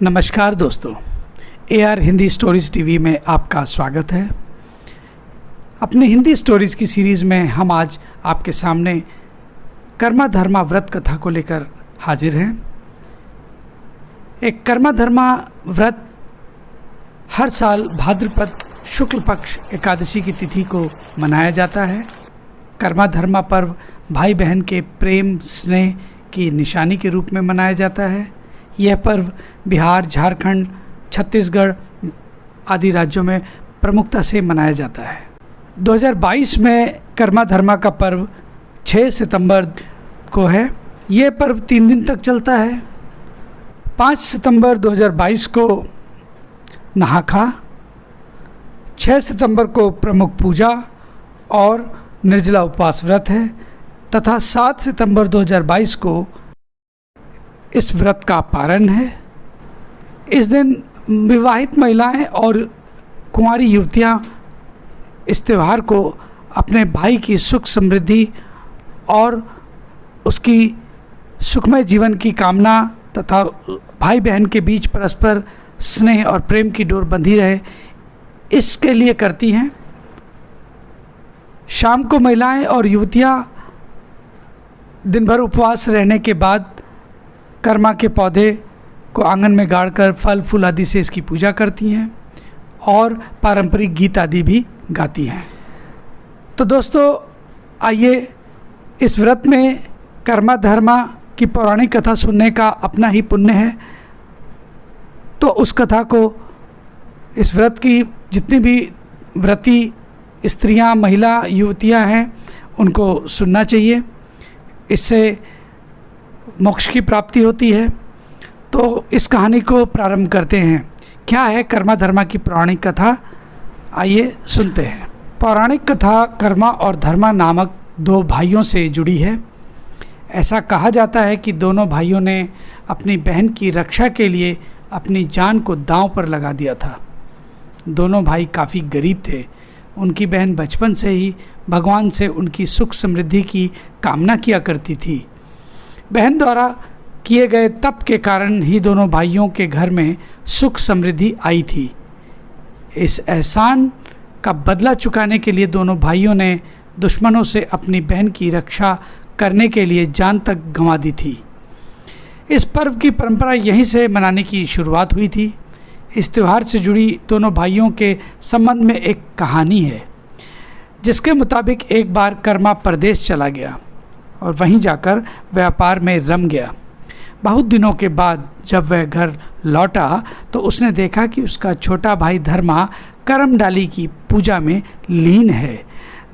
नमस्कार दोस्तों, AR Hindi stories TV में आपका स्वागत है। अपने हिंदी स्टोरीज़ की सीरीज़ में हम आज आपके सामने कर्मा धर्मा व्रत कथा को लेकर हाजिर हैं। एक कर्मा धर्मा व्रत हर साल भाद्रपद शुक्ल पक्ष एकादशी की तिथि को मनाया जाता है। कर्मा धर्मा पर्व भाई बहन के प्रेम स्नेह की निशानी के रूप में मनाया जाता है। यह पर्व बिहार, झारखंड, छत्तीसगढ़ आदि राज्यों में प्रमुखता से मनाया जाता है। 2022 में कर्मा धर्मा का पर्व 6 सितंबर को है। यह पर्व 3 दिन तक चलता है। 5 सितंबर 2022 को नहाखा, 6 सितंबर को प्रमुख पूजा और निर्जला उपवास व्रत है तथा 7 सितंबर 2022 को इस व्रत का पारण है। इस दिन विवाहित महिलाएं और कुंवारी युवतियां इस त्यौहार को अपने भाई की सुख समृद्धि और उसकी सुखमय जीवन की कामना तथा भाई बहन के बीच परस्पर स्नेह और प्रेम की डोर बंधी रहे, इसके लिए करती हैं। शाम को महिलाएं और युवतियां दिन भर उपवास रहने के बाद कर्मा के पौधे को आंगन में गाड़कर फल फूल आदि से इसकी पूजा करती हैं और पारंपरिक गीत आदि भी गाती हैं। तो दोस्तों, आइए इस व्रत में कर्मा धर्मा की पौराणिक कथा सुनने का अपना ही पुण्य है। तो उस कथा को, इस व्रत की जितनी भी व्रती स्त्रियां, महिला, युवतियां हैं, उनको सुनना चाहिए। इससे मोक्ष की प्राप्ति होती है। तो इस कहानी को प्रारंभ करते हैं। क्या है कर्मा धर्मा की पौराणिक कथा, आइए सुनते हैं। पौराणिक कथा कर्मा और धर्मा नामक 2 भाइयों से जुड़ी है। ऐसा कहा जाता है कि दोनों भाइयों ने अपनी बहन की रक्षा के लिए अपनी जान को दांव पर लगा दिया था। दोनों भाई काफ़ी गरीब थे। उनकी बहन बचपन से ही भगवान से उनकी सुख समृद्धि की कामना किया करती थी। बहन द्वारा किए गए तप के कारण ही दोनों भाइयों के घर में सुख समृद्धि आई थी। इस एहसान का बदला चुकाने के लिए दोनों भाइयों ने दुश्मनों से अपनी बहन की रक्षा करने के लिए जान तक गंवा दी थी। इस पर्व की परंपरा यहीं से मनाने की शुरुआत हुई थी। इस त्यौहार से जुड़ी दोनों भाइयों के संबंध में एक कहानी है, जिसके मुताबिक एक बार कर्मा परदेश चला गया और वहीं जाकर व्यापार में रम गया। बहुत दिनों के बाद जब वह घर लौटा तो उसने देखा कि उसका छोटा भाई धर्मा करमडाली की पूजा में लीन है।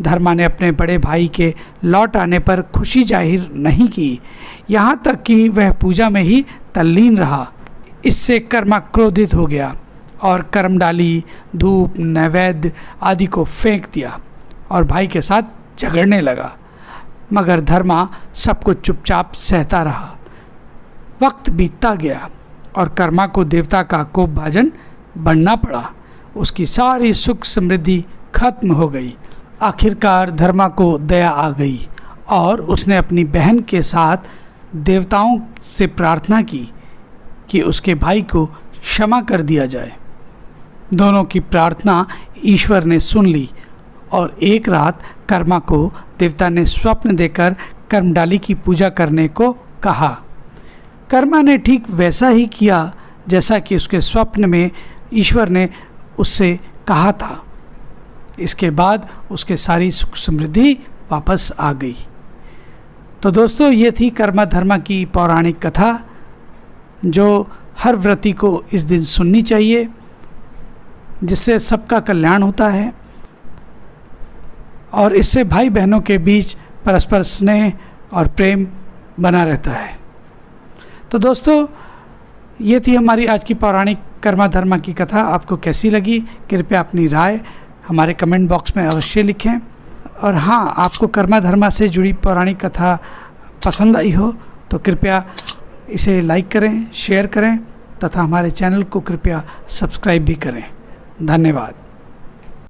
धर्मा ने अपने बड़े भाई के लौट आने पर खुशी जाहिर नहीं की, यहाँ तक कि वह पूजा में ही तल्लीन रहा। इससे कर्मा क्रोधित हो गया और करमडाली, धूप, नैवेद्य आदि को फेंक दिया और भाई के साथ झगड़ने लगा। मगर धर्मा सब कुछ चुपचाप सहता रहा। वक्त बीतता गया और कर्मा को देवता का कोपभाजन बनना पड़ा। उसकी सारी सुख समृद्धि खत्म हो गई। आखिरकार धर्मा को दया आ गई और उसने अपनी बहन के साथ देवताओं से प्रार्थना की कि उसके भाई को क्षमा कर दिया जाए। दोनों की प्रार्थना ईश्वर ने सुन ली और एक रात कर्मा को देवता ने स्वप्न देकर करमडाली की पूजा करने को कहा। कर्मा ने ठीक वैसा ही किया जैसा कि उसके स्वप्न में ईश्वर ने उससे कहा था। इसके बाद उसके सारी सुख समृद्धि वापस आ गई। तो दोस्तों, ये थी कर्मा धर्मा की पौराणिक कथा, जो हर व्रती को इस दिन सुननी चाहिए, जिससे सबका कल्याण होता है और इससे भाई बहनों के बीच परस्पर स्नेह और प्रेम बना रहता है। तो दोस्तों, ये थी हमारी आज की पौराणिक कर्मा धर्मा की कथा। आपको कैसी लगी, कृपया अपनी राय हमारे कमेंट बॉक्स में अवश्य लिखें। और हाँ, आपको कर्मा धर्मा से जुड़ी पौराणिक कथा पसंद आई हो तो कृपया इसे लाइक करें, शेयर करें तथा हमारे चैनल को कृपया सब्सक्राइब भी करें। धन्यवाद।